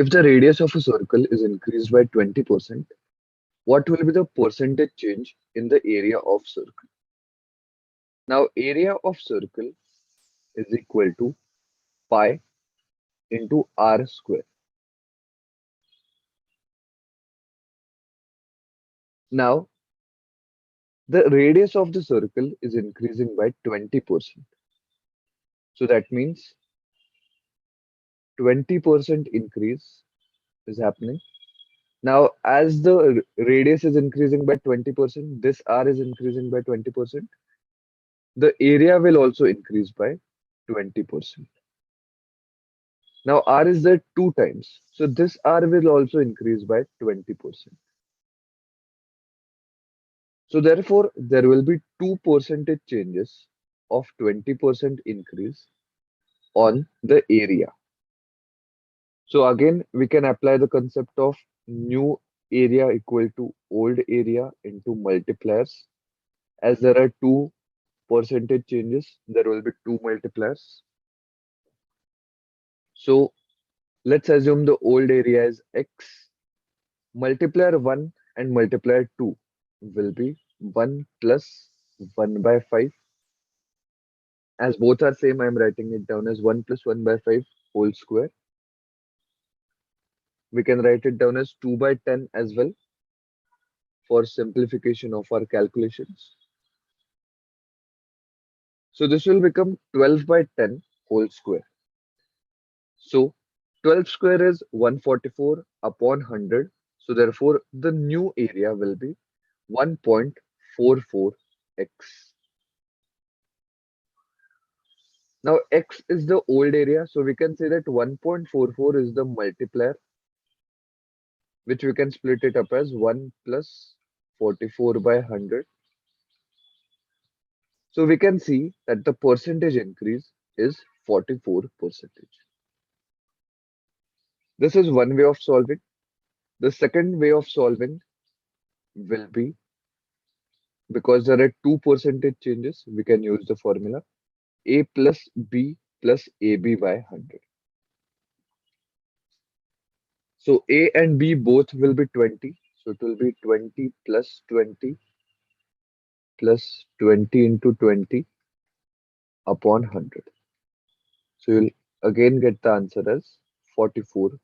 If the radius of a circle is increased by 20%, what will be the percentage change in the area of circle? Now, area of circle is equal to pi into r square. Now, the radius of the circle is increasing by 20%. So that means 20% increase is happening. Now, as the radius is increasing by 20%, this r is increasing by 20%. The area will also increase by 20%. Now, r is there two times. So this r will also increase by 20%. So therefore, there will be two percentage changes of 20% increase on the area. So again, we can apply the concept of new area equal to old area into multipliers. As there are two percentage changes, there will be two multipliers. So let's assume the old area is x. Multiplier 1 and multiplier 2 will be 1 plus 1 by 5. As both are same, I am writing it down as 1 plus 1 by 5 whole square. We can write it down as 2 by 10 as well for simplification of our calculations. So this will become 12 by 10 whole square. So 12 square is 144 upon 100. So therefore, the new area will be 1.44x. Now x is the old area, so we can say that 1.44 is the multiplier, which we can split it up as 1 plus 44 by 100. So we can see that the percentage increase is 44%. This is one way of solving. The second way of solving will be, because there are two percentage changes, we can use the formula a plus b plus ab by 100. So a and b both will be 20. So it will be 20 plus 20 into 20 upon 100. So you'll again get the answer as 44%.